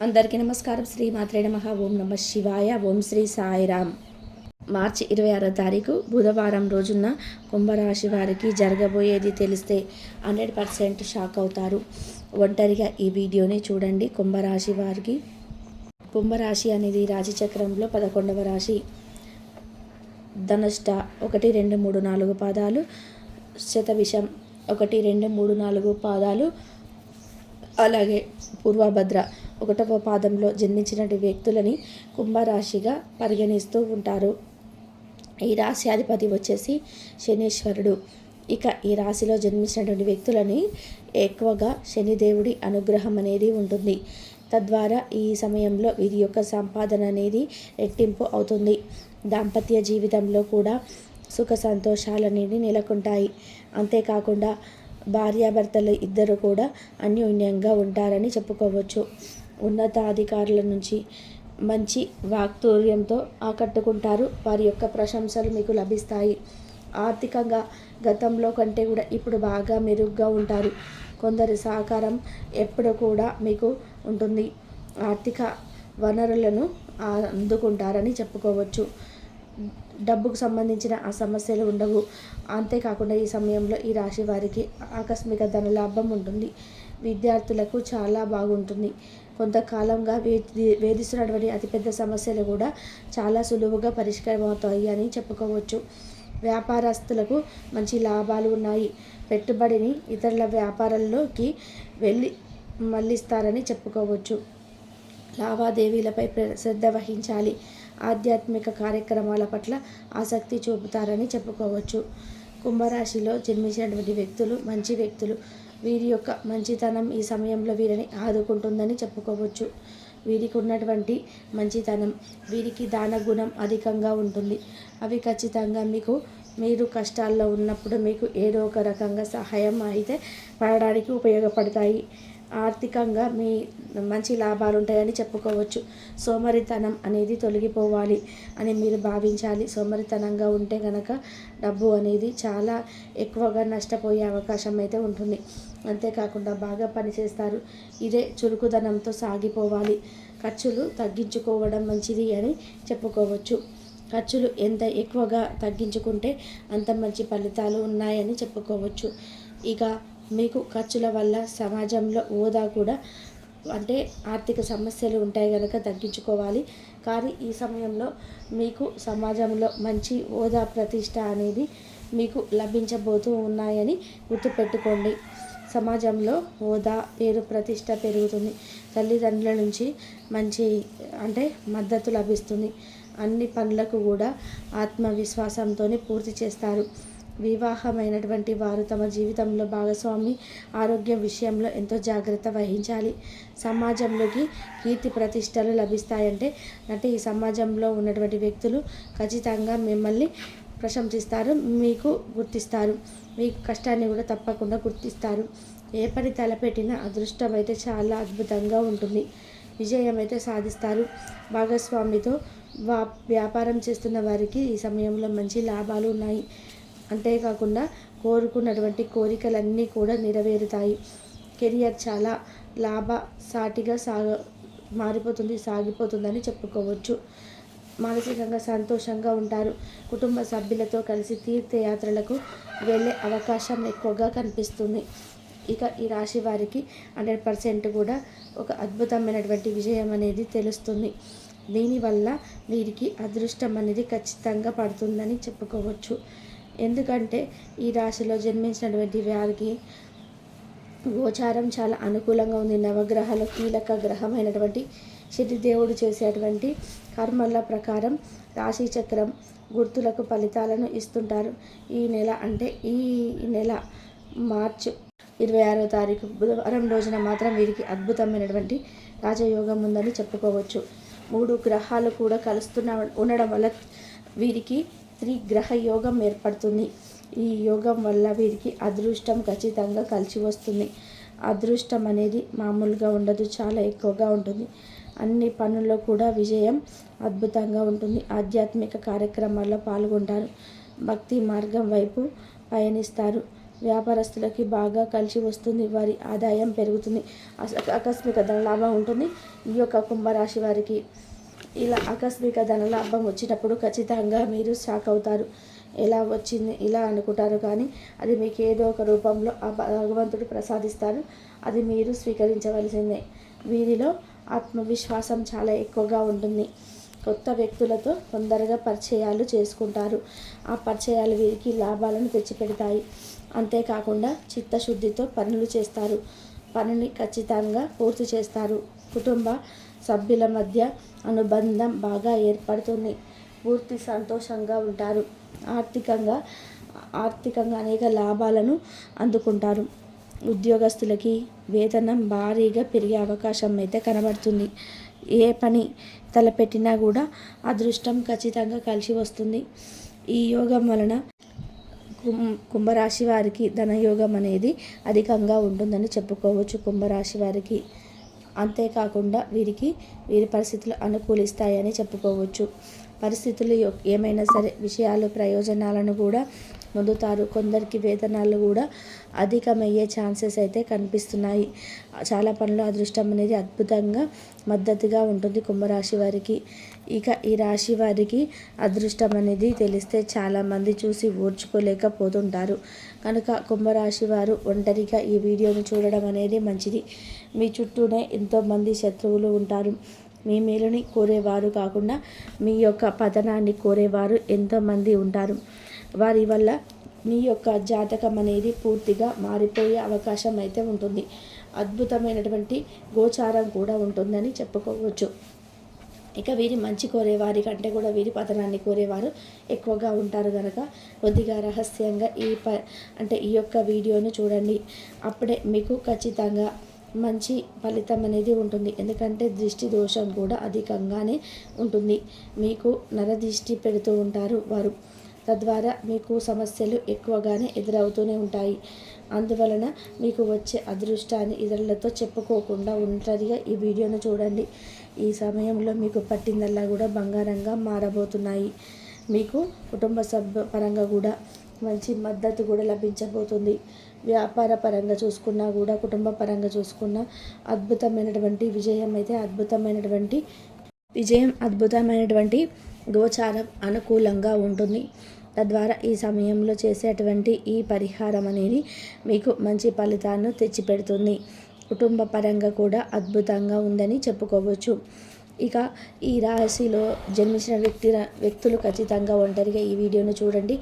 అందరికీ నమస్కారం. శ్రీ మాత్రే నమః. ఓం నమ శివాయ. ఓం శ్రీ సాయిరామ్. మార్చి 26వ తారీఖు బుధవారం రోజున కుంభరాశి వారికి జరగబోయేది తెలిస్తే 100% షాక్ అవుతారు. ఒంటరిగా ఈ వీడియోని చూడండి. కుంభరాశి వారికి, కుంభరాశి అనేది రాశి చక్రంలో 11వ రాశి. ధనుష్ట 1, 2, 3, 4 పాదాలు, శతభిషం 1, 2, 3, 4 పాదాలు, అలాగే పూర్వభద్ర 1వ పాదంలో జన్మించిన వ్యక్తులని కుంభరాశిగా పరిగణిస్తూ ఉంటారు. ఈ రాశి అధిపతి వచ్చేసి శనీశ్వరుడు. ఇక ఈ రాశిలో జన్మించినటువంటి వ్యక్తులని ఎక్కువగా శనిదేవుడి అనుగ్రహం అనేది ఉంటుంది. తద్వారా ఈ సమయంలో వీరి యొక్క సంపాదన అనేది రెట్టింపు అవుతుంది. దాంపత్య జీవితంలో కూడా సుఖ సంతోషాలు అనేవి నెలకొంటాయి. అంతేకాకుండా భార్యాభర్తలు ఇద్దరు కూడా అన్యోన్యంగా ఉంటారని చెప్పుకోవచ్చు. ఉన్నతాధికారుల నుంచి మంచి వాక్తూర్యంతో ఆకట్టుకుంటారు. వారి యొక్క ప్రశంసలు మీకు లభిస్తాయి. ఆర్థికంగా గతంలో కంటే కూడా ఇప్పుడు బాగా మెరుగ్గా ఉంటారు. కొందరి సహకారం ఎప్పుడు కూడా మీకు ఉంటుంది. ఆర్థిక వనరులను అందుకుంటారని చెప్పుకోవచ్చు. డబ్బుకు సంబంధించిన ఆ సమస్యలు ఉండవు. అంతేకాకుండా ఈ సమయంలో ఈ రాశి వారికి ఆకస్మిక ధనలాభం ఉంటుంది. విద్యార్థులకు చాలా బాగుంటుంది. కొంతకాలంగా వేధిస్తున్నటువంటి అతిపెద్ద సమస్యలు కూడా చాలా సులువుగా పరిష్కారం అవుతాయి అని చెప్పుకోవచ్చు. వ్యాపారస్తులకు మంచి లాభాలు ఉన్నాయి. పెట్టుబడిని ఇతరుల వ్యాపారాల్లోకి మళ్ళిస్తారని చెప్పుకోవచ్చు. లావాదేవీలపై శ్రద్ధ వహించాలి. ఆధ్యాత్మిక కార్యక్రమాల పట్ల ఆసక్తి చూపుతారని చెప్పుకోవచ్చు. కుంభరాశిలో జన్మించినటువంటి వ్యక్తులు మంచి వ్యక్తులు. వీరి యొక్క మంచితనం ఈ సమయంలో వీరిని ఆదుకుంటుందని చెప్పుకోవచ్చు. వీరికి ఉన్నటువంటి మంచితనం, వీరికి దాన గుణం అధికంగా ఉంటుంది. అవి ఖచ్చితంగా మీరు కష్టాల్లో ఉన్నప్పుడు మీకు ఏదో ఒక రకంగా సహాయం అయితే పడడానికి ఉపయోగపడతాయి. ఆర్థికంగా మంచి లాభాలు ఉంటాయని చెప్పుకోవచ్చు. సోమరితనం అనేది తొలగిపోవాలి అని మీరు భావించాలి. సోమరితనంగా ఉంటే కనుక డబ్బు అనేది చాలా ఎక్కువగా నష్టపోయే అవకాశం అయితే ఉంటుంది. అంతేకాకుండా బాగా పనిచేస్తారు. ఇదే చురుకుదనంతో సాగిపోవాలి. ఖర్చులు తగ్గించుకోవడం మంచిది అని చెప్పుకోవచ్చు. ఖర్చులు ఎంత ఎక్కువగా తగ్గించుకుంటే అంత మంచి ఫలితాలు ఉన్నాయని చెప్పుకోవచ్చు. ఇక మీకు ఖర్చుల వల్ల సమాజంలో హోదా కూడా, అంటే ఆర్థిక సమస్యలు ఉంటాయి కనుక తగ్గించుకోవాలి. కానీ ఈ సమయంలో మీకు సమాజంలో మంచి హోదా, ప్రతిష్ట అనేది మీకు లభించబోతూ ఉన్నాయని గుర్తుపెట్టుకోండి. సమాజంలో హోదా, పేరు, ప్రతిష్ట పెరుగుతుంది. తల్లిదండ్రుల నుంచి మంచి మద్దతు లభిస్తుంది. అన్ని పనులకు కూడా ఆత్మవిశ్వాసంతో పూర్తి చేస్తారు. వివాహమైనటువంటి వారు తమ జీవితంలో భాగస్వామి ఆరోగ్యం విషయంలో ఎంతో జాగ్రత్త వహించాలి. సమాజంలోకి కీర్తి ప్రతిష్టలు లభిస్తాయంటే ఈ సమాజంలో ఉన్నటువంటి వ్యక్తులు ఖచ్చితంగా మిమ్మల్ని ప్రశంసిస్తారు, మీకు గుర్తిస్తారు. మీ కష్టాన్ని కూడా తప్పకుండా గుర్తిస్తారు. ఏ పని తలపెట్టినా అదృష్టం అయితే చాలా అద్భుతంగా ఉంటుంది. విజయం అయితే సాధిస్తారు. భాగస్వామితో వ్యాపారం చేస్తున్న వారికి ఈ సమయంలో మంచి లాభాలు ఉన్నాయి. అంతేకాకుండా కోరుకున్నటువంటి కోరికలన్నీ కూడా నెరవేరుతాయి. కెరియర్ చాలా లాభసాటిగా సాగిపోతుందని చెప్పుకోవచ్చు. మానసికంగా సంతోషంగా ఉంటారు. కుటుంబ సభ్యులతో కలిసి తీర్థయాత్రలకు వెళ్ళే అవకాశం ఎక్కువగా కనిపిస్తుంది. ఇక ఈ రాశి వారికి 100% కూడా ఒక అద్భుతమైనటువంటి విజయం అనేది తెలుస్తుంది. దీనివల్ల వీరికి అదృష్టం అనేది ఖచ్చితంగా పడుతుందని చెప్పుకోవచ్చు. ఎందుకంటే ఈ రాశిలో జన్మించినటువంటి వారికి గోచారం చాలా అనుకూలంగా ఉంది. నవగ్రహాల కీలక గ్రహమైనటువంటి శనిదేవుడు చేసేటువంటి కర్మల ప్రకారం రాశి చక్రం గుర్తులకు ఫలితాలను ఇస్తుంటారు. ఈ నెల మార్చి 26వ తారీఖు బుధవారం రోజున మాత్రం వీరికి అద్భుతమైనటువంటి రాజయోగం ఉందని చెప్పుకోవచ్చు. 3 గ్రహాలు కూడా ఉండడం వల్ల వీరికి త్రిగ్రహ యోగం ఏర్పడుతుంది. ఈ యోగం వల్ల వీరికి అదృష్టం ఖచ్చితంగా కలిసి వస్తుంది. అదృష్టం అనేది మామూలుగా ఉండదు, చాలా ఎక్కువగా ఉంటుంది. అన్ని పనుల్లో కూడా విజయం అద్భుతంగా ఉంటుంది. ఆధ్యాత్మిక కార్యక్రమాల్లో పాల్గొంటారు. భక్తి మార్గం వైపు పయనిస్తారు. వ్యాపారస్తులకి బాగా కలిసి వస్తుంది. వారి ఆదాయం పెరుగుతుంది. ఆకస్మిక ధనలాభం ఉంటుంది ఈ యొక్క కుంభరాశి వారికి. ఇలా ఆకస్మిక ధనలాభం వచ్చినప్పుడు ఖచ్చితంగా మీరు షాక్ అవుతారు. ఎలా వచ్చింది ఇలా అనుకుంటారు, కానీ అది మీకు ఏదో ఒక రూపంలో ఆ భగవంతుడు ప్రసాదిస్తారు. అది మీరు స్వీకరించవలసిందే. వీరిలో ఆత్మవిశ్వాసం చాలా ఎక్కువగా ఉంటుంది. కొత్త వ్యక్తులతో తొందరగా పరిచయాలు చేసుకుంటారు. ఆ పరిచయాలు వీరికి లాభాలను తెచ్చిపెడతాయి. అంతేకాకుండా చిత్తశుద్ధితో పనులు చేస్తారు. పనిని ఖచ్చితంగా పూర్తి చేస్తారు. కుటుంబ సభ్యుల మధ్య అనుబంధం బాగా ఏర్పడుతుంది. పూర్తి సంతోషంగా ఉంటారు. ఆర్థికంగా అనేక లాభాలను అందుకుంటారు. ఉద్యోగస్తులకి వేతనం భారీగా పెరిగే అవకాశం అయితే కనబడుతుంది. ఏ పని తలపెట్టినా కూడా అదృష్టం ఖచ్చితంగా కలిసి వస్తుంది. ఈ యోగం వలన కుంభరాశి వారికి ధనయోగం అనేది అధికంగా ఉంటుందని చెప్పుకోవచ్చు. కుంభరాశి వారికి అంతేకాకుండా వీరి పరిస్థితులు అనుకూలిస్తాయని చెప్పుకోవచ్చు. పరిస్థితులు ఏమైనా సరే విషయాలు ప్రయోజనాలను కూడా పొందుతారు. కొందరికి వేతనాలు కూడా అధికమయ్యే ఛాన్సెస్ అయితే కనిపిస్తున్నాయి. చాలా పనులు అదృష్టం అనేది అద్భుతంగా మద్దతుగా ఉంటుంది కుంభరాశి వారికి. ఇక ఈ రాశి వారికి అదృష్టం అనేది తెలిస్తే చాలామంది చూసి ఓర్చుకోలేకపోతుంటారు. కనుక కుంభరాశి వారు ఒంటరిగా ఈ వీడియోను చూడడం అనేది మంచిది. మీ చుట్టూనే ఎంతోమంది శత్రువులు ఉంటారు. మీ మేలుని కోరేవారు కాకుండా మీ యొక్క పతనాన్ని కోరేవారు ఎంతోమంది ఉంటారు. వారి వల్ల మీ యొక్క జాతకం అనేది పూర్తిగా మారిపోయే అవకాశం అయితే ఉంటుంది. అద్భుతమైనటువంటి గోచారం కూడా ఉంటుందని చెప్పుకోవచ్చు. ఇక వీరి మంచి కోరేవారి కంటే కూడా వీరి పతనాన్ని కోరేవారు ఎక్కువగా ఉంటారు కనుక కొద్దిగా రహస్యంగా ఈ యొక్క వీడియోను చూడండి. అప్పుడే మీకు ఖచ్చితంగా మంచి ఫలితం అనేది ఉంటుంది. ఎందుకంటే దృష్టి దోషం కూడా అధికంగానే ఉంటుంది. మీకు నరదృష్టి పెడుతూ ఉంటారు వారు. తద్వారా మీకు సమస్యలు ఎక్కువగానే ఎదురవుతూనే ఉంటాయి. అందువలన మీకు వచ్చే అదృష్టాన్ని ఇతరులతో చెప్పుకోకుండా ఒంటరిగా ఈ వీడియోను చూడండి. ఈ సమయంలో మీకు పట్టిందల్లా కూడా బంగారంగా మారబోతున్నాయి. మీకు కుటుంబ సభ్య పరంగా కూడా మంచి మద్దతు కూడా లభించబోతుంది. వ్యాపార పరంగా చూసుకున్నా కూడా కుటుంబ పరంగా చూసుకున్నా అద్భుతమైనటువంటి అద్భుతమైనటువంటి గోచారం అనుకూలంగా ఉంటుంది. తద్వారా ఈ సమయంలో చేసేటువంటి ఈ పరిహారం అనేది మీకు మంచి ఫలితాలను తెచ్చిపెడుతుంది. కుటుంబ పరంగా కూడా అద్భుతంగా ఉందని చెప్పుకోవచ్చు. ఇక ఈ రాశిలో జన్మించిన వ్యక్తులు ఖచ్చితంగా ఒంటరిగా ఈ వీడియోను చూడండి.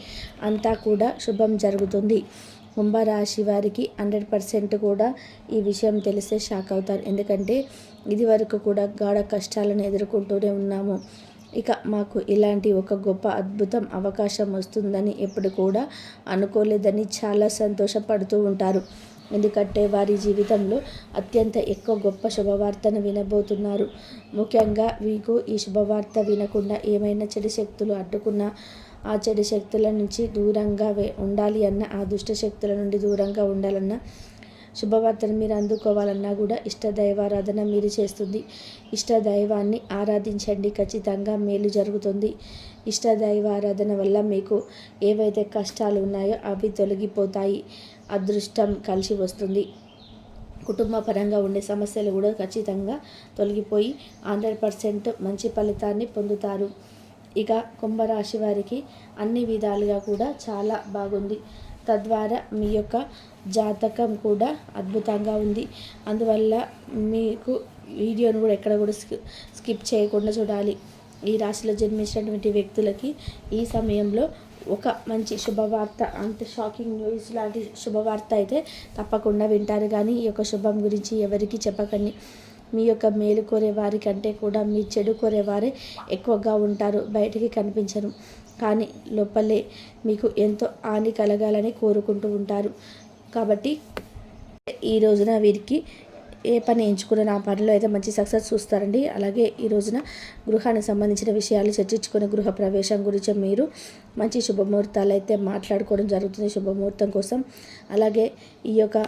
అంతా కూడా శుభం జరుగుతుంది. కుంభరాశి వారికి 100% కూడా ఈ విషయం తెలిస్తే షాక్ అవుతారు. ఎందుకంటే ఇది వరకు కూడా గాఢ కష్టాలను ఎదుర్కొంటూనే ఉన్నాము. ఇక మాకు ఇలాంటి ఒక గొప్ప అద్భుతం అవకాశం వస్తుందని ఎప్పుడు కూడా అనుకోలేదని చాలా సంతోషపడుతూ ఉంటారు. ఎందుకంటే వారి జీవితంలో అత్యంత ఎక్కువ గొప్ప శుభవార్తను వినబోతున్నారు. ముఖ్యంగా మీకు ఈ శుభవార్త వినకుండా ఏమైనా చెడు శక్తులు అడ్డుకున్నా ఆ చెడు శక్తుల నుంచి దూరంగా ఉండాలి అన్న, ఆ దుష్ట శక్తుల నుండి దూరంగా ఉండాలన్నా, శుభవార్తను మీరు అందుకోవాలన్నా కూడా ఇష్టదైవారాధన మీరు చేస్తుంది. ఇష్టదైవాన్ని ఆరాధించండి, ఖచ్చితంగా మేలు జరుగుతుంది. ఇష్టదైవారాధన వల్ల మీకు ఏవైతే కష్టాలు ఉన్నాయో అవి తొలగిపోతాయి. అదృష్టం కలిసి వస్తుంది. కుటుంబ పరంగా ఉండే సమస్యలు కూడా ఖచ్చితంగా తొలగిపోయి 100% మంచి ఫలితాన్ని పొందుతారు. ఇక కుంభరాశి వారికి అన్ని విధాలుగా కూడా చాలా బాగుంది. తద్వారా మీ యొక్క జాతకం కూడా అద్భుతంగా ఉంది. అందువల్ల మీకు వీడియోను కూడా ఎక్కడ కూడా స్కిప్ చేయకుండా చూడాలి. ఈ రాశిలో జన్మించినటువంటి వ్యక్తులకి ఈ సమయంలో ఒక మంచి శుభవార్త, అంటే షాకింగ్ న్యూస్ లాంటి శుభవార్త అయితే తప్పకుండా వింటారు. కానీ ఈ యొక్క శుభం గురించి ఎవరికి చెప్పకండి. మీ యొక్క మేలు కోరే వారి కంటే కూడా మీ చెడు కోరేవారే ఎక్కువగా ఉంటారు. బయటికి కనిపించరు, కానీ లోపలే మీకు ఎంతో హాని కలగాలని కోరుకుంటూ ఉంటారు. కాబట్టి ఈ రోజున వీరికి ఏ పని ఎంచుకున్న ఆ పనిలో అయితే మంచి సక్సెస్ చూస్తారండి. అలాగే ఈ రోజున గృహానికి సంబంధించిన విషయాలు చర్చించుకునే గృహ ప్రవేశం గురించి మీరు మంచి శుభముహూర్తాలు అయితే మాట్లాడుకోవడం జరుగుతుంది శుభముహూర్తం కోసం. అలాగే ఈ యొక్క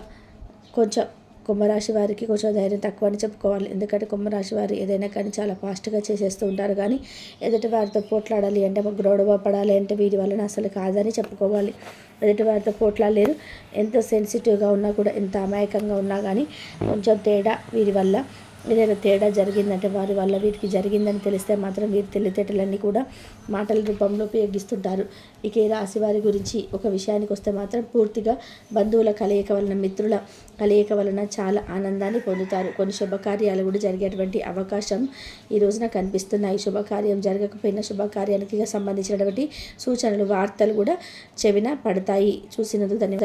కొంచెం కుంభరాశి వారికి కొంచెం ధైర్యం తక్కువ అని చెప్పుకోవాలి. ఎందుకంటే కుంభరాశి వారు ఏదైనా కానీ చాలా ఫాస్ట్గా చేసేస్తూ ఉంటారు. కానీ ఎదుటి వారితో పోట్లాడాలి అంటే, గొడవ పడాలి అంటే వీరి వలన అసలు కాదని చెప్పుకోవాలి. ఎదుటి వారితో పోట్లాడలేరు. ఎంత సెన్సిటివ్గా ఉన్నా కూడా, ఎంత అమాయకంగా ఉన్నా కానీ కొంచెం తేడా వీరి వల్ల, ఏదైనా తేడా జరిగిందంటే వారి వల్ల వీరికి జరిగిందని తెలిస్తే మాత్రం వీరి తెలివితేటలన్నీ కూడా మాటల రూపంలో ఉపయోగిస్తుంటారు. ఇక ఈ రాశి వారి గురించి ఒక విషయానికి వస్తే మాత్రం పూర్తిగా బంధువుల కలయిక వలన, మిత్రుల కలయిక వలన చాలా ఆనందాన్ని పొందుతారు. కొన్ని శుభకార్యాలు కూడా జరిగేటువంటి అవకాశం ఈ రోజున కనిపిస్తున్నాయి. శుభకార్యం జరగకపోయినా శుభకార్యానికి సంబంధించినటువంటి సూచనలు, వార్తలు కూడా చెవిన పడతాయి. చూసినందుకు ధన్యవాదాలు.